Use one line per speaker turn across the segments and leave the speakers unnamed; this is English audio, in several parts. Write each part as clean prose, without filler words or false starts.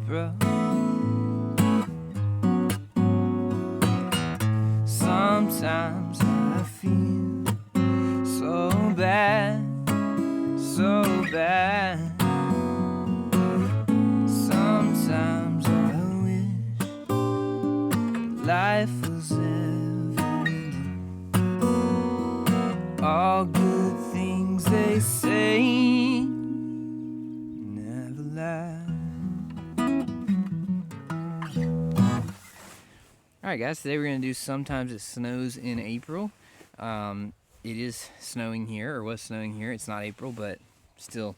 April. Sometimes I feel so bad, so bad. Sometimes I wish life was ever-ending. All good things they say never lie. Alright guys, today we're going to do Sometimes It Snows in April. It is snowing here, or was snowing here. It's not April, but still,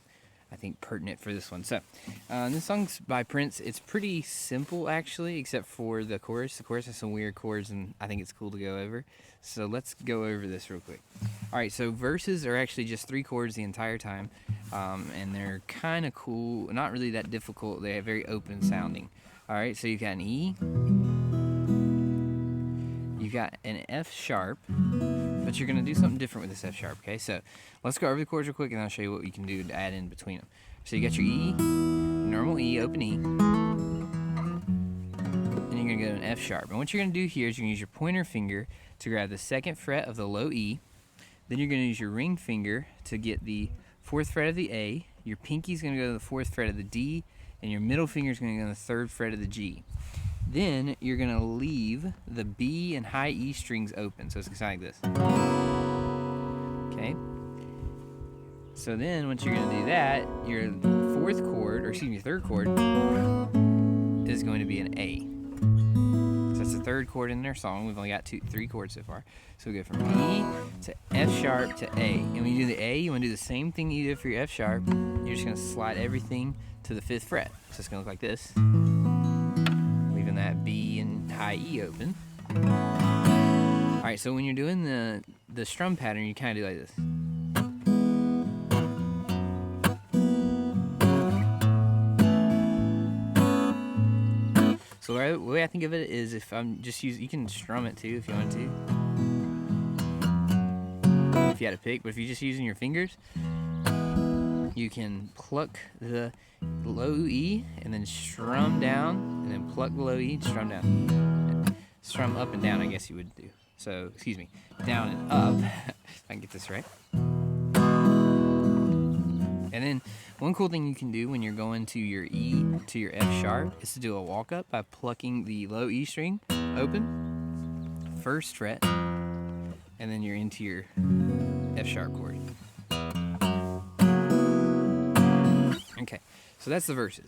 I think, pertinent for this one. So, this song's by Prince. It's pretty simple, actually, except for the chorus. The chorus has some weird chords, and I think it's cool to go over. So let's go over this real quick. Alright, so verses are actually just 3 chords the entire time, and they're kind of cool. Not really that difficult. They're very open sounding. Alright, so you've got an E. You've got an F sharp, but you're going to do something different with this F sharp, okay? So let's go over the chords real quick, and I'll show you what you can do to add in between them. So you got your E, normal E, open E, and you're going to go to an F sharp. And what you're going to do here is you're going to use your pointer finger to grab the 2nd fret of the low E. Then you're going to use your ring finger to get the 4th fret of the A. Your pinky is going to go to the 4th fret of the D, and your middle finger is going to go to the 3rd fret of the G. Then you're going to leave the B and high E strings open. So it's going to sound like this. Okay? So then once you're going to do that, your 4th chord, or excuse me, 3rd chord, is going to be an A. So that's the 3rd chord in their song. We've only got 3 chords so far. So we go from E to F sharp to A. And when you do the A, you want to do the same thing that you did for your F sharp. You're just going to slide everything to the 5th fret. So it's going to look like this. Leaving that B and high E open. Alright, so when you're doing the strum pattern, you kind of do like this. So the way I think of it is, if I'm just using, you can strum it too if you want to. If you had to pick, but if you're just using your fingers, you can pluck the low E and then strum down, and then pluck the low E and strum down. And strum up and down, I guess you would do. So, excuse me, down and up, if I can get this right. And then one cool thing you can do when you're going to your E to your F sharp is to do a walk up by plucking the low E string open, 1st fret, and then you're into your F sharp chord. Okay, so that's the verses.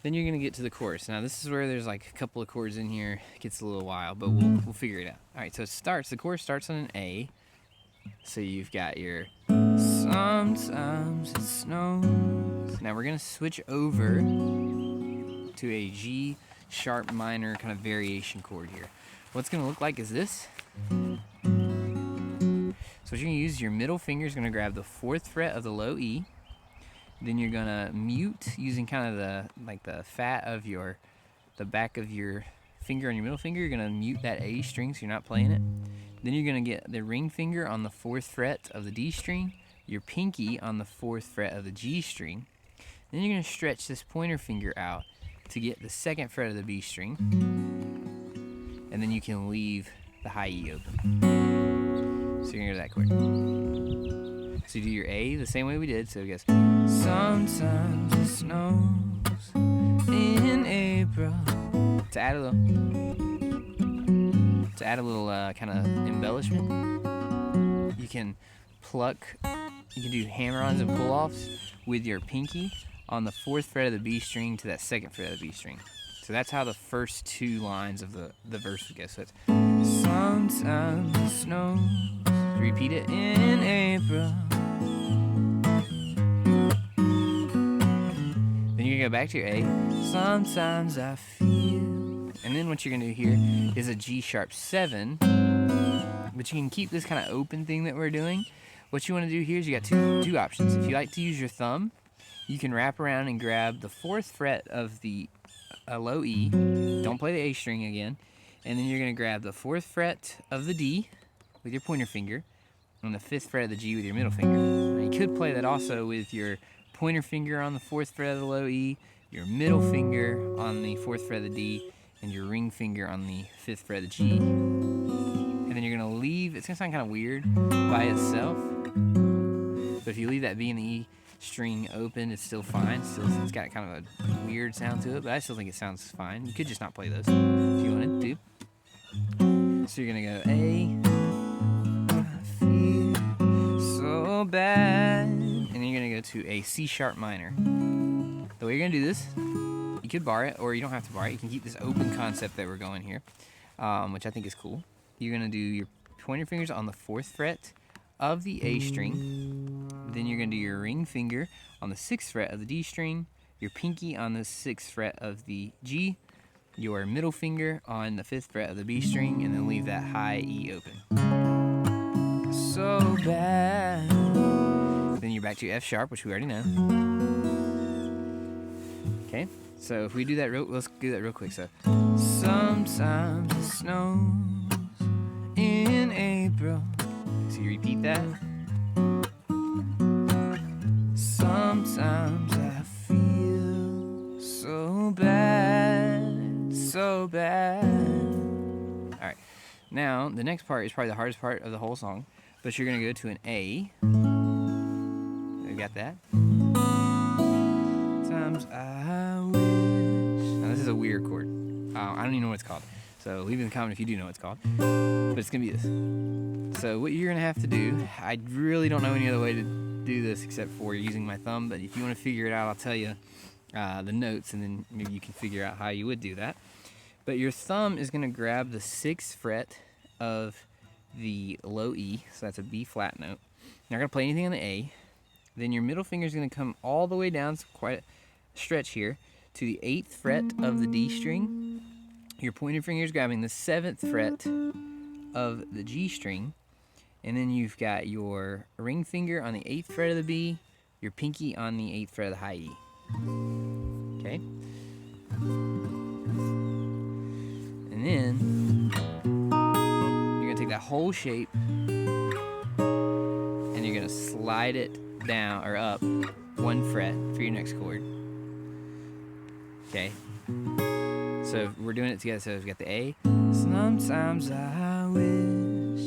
Then you're going to get to the chorus. Now this is where there's like a couple of chords in here. It gets a little while, but we'll figure it out. Alright, so the chorus starts on an A. So you've got your Sometimes It Snows. Now we're going to switch over to a G sharp minor kind of variation chord here. What's going to look like is this. So what you're going to use, your middle finger is going to grab the 4th fret of the low E. Then you're going to mute using kind of the fat of the back of your finger on your middle finger. You're going to mute that A string so you're not playing it. Then you're going to get the ring finger on the 4th fret of the D string, your pinky on the 4th fret of the G string. Then you're going to stretch this pointer finger out to get the 2nd fret of the B string. And then you can leave the high E open. So you're going to go to that chord. So you do your A the same way we did. So it goes, sometimes it snows in April. To add a little kind of embellishment, you can do hammer-ons and pull-offs with your pinky on the 4th fret of the B string to that 2nd fret of the B string. So that's how the first 2 lines of the verse would go. So it's sometimes it snows. Repeat it in April. Then you're going to go back to your A. Sometimes I feel. And then what you're going to do here is a G sharp 7. But you can keep this kind of open thing that we're doing. What you want to do here is you got two options. If you like to use your thumb, you can wrap around and grab the 4th fret of the low E. Don't play the A string again. And then you're going to grab the 4th fret of the D. with your pointer finger on the 5th fret of the G with your middle finger. Now you could play that also with your pointer finger on the 4th fret of the low E, your middle finger on the 4th fret of the D, and your ring finger on the 5th fret of the G. And then you're gonna leave, it's gonna sound kind of weird by itself, but if you leave that B and the E string open, it's still fine. It's got kind of a weird sound to it, but I still think it sounds fine. You could just not play those if you wanted to. So you're gonna go A, I feel so bad, and then you're gonna go to a C sharp minor. The way you're gonna do this, you could bar it, or you don't have to bar it. You can keep this open concept that we're going here, which I think is cool. You're gonna do your pointer fingers on the 4th fret of the A string. Then you're gonna do your ring finger on the 6th fret of the D string, your pinky on the 6th fret of the G, your middle finger on the 5th fret of the B string, and then leave that high E open. So bad. Then you're back to your F sharp, which we already know. Okay, so if we do that let's do that real quick. So, sometimes it snows in April. So you repeat that. Sometimes I feel so bad, so bad. All right, now the next part is probably the hardest part of the whole song, but you're gonna go to an A. We got that. Sometimes I wish. Now this is a weird chord. I don't even know what it's called. So leave in the comment if you do know what it's called. But it's gonna be this. So what you're gonna have to do, I really don't know any other way to do this except for using my thumb, but if you want to figure it out, I'll tell you the notes, and then maybe you can figure out how you would do that. But your thumb is gonna grab the 6th fret of the low E, so that's a B flat note. You're not gonna play anything on the A. Then your middle finger is gonna come all the way down, so quite a stretch here, to the 8th fret of the D string. Your pointer finger is grabbing the 7th fret of the G string, and then you've got your ring finger on the 8th fret of the B, your pinky on the 8th fret of the high E. Okay? And then you're gonna take that whole shape and you're gonna slide it down or up 1 fret for your next chord. Okay? So we're doing it together. So we've got the A. Sometimes I wish.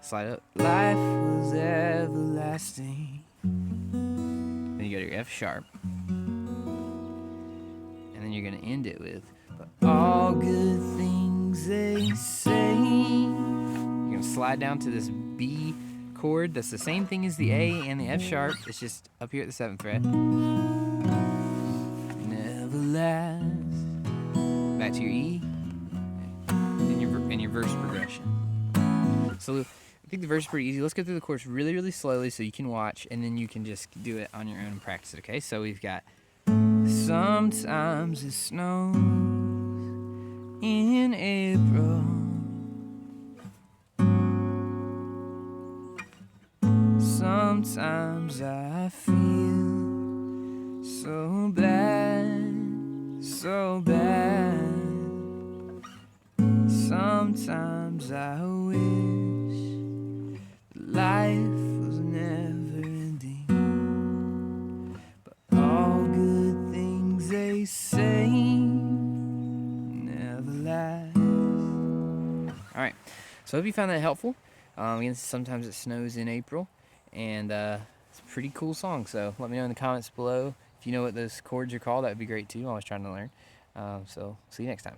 Slide up. Life was everlasting. Then you go to your F sharp. And then you're going to end it with, but all good things they say. You're going to slide down to this B chord. That's the same thing as the A and the F sharp. It's just up here at the 7th fret. Never last. Back to your E and your verse progression. So I think the verse is pretty easy. Let's go through the chorus really, really slowly so you can watch, and then you can just do it on your own and practice it, okay? So we've got sometimes it snows in April. Sometimes I feel so bad, so bad. Sometimes I wish life was never ending, but all good things they say never last. Alright, so I hope you found that helpful. Again, sometimes it snows in April, and it's a pretty cool song, so let me know in the comments below if you know what those chords are called. That would be great too. I'm always trying to learn. So see you next time.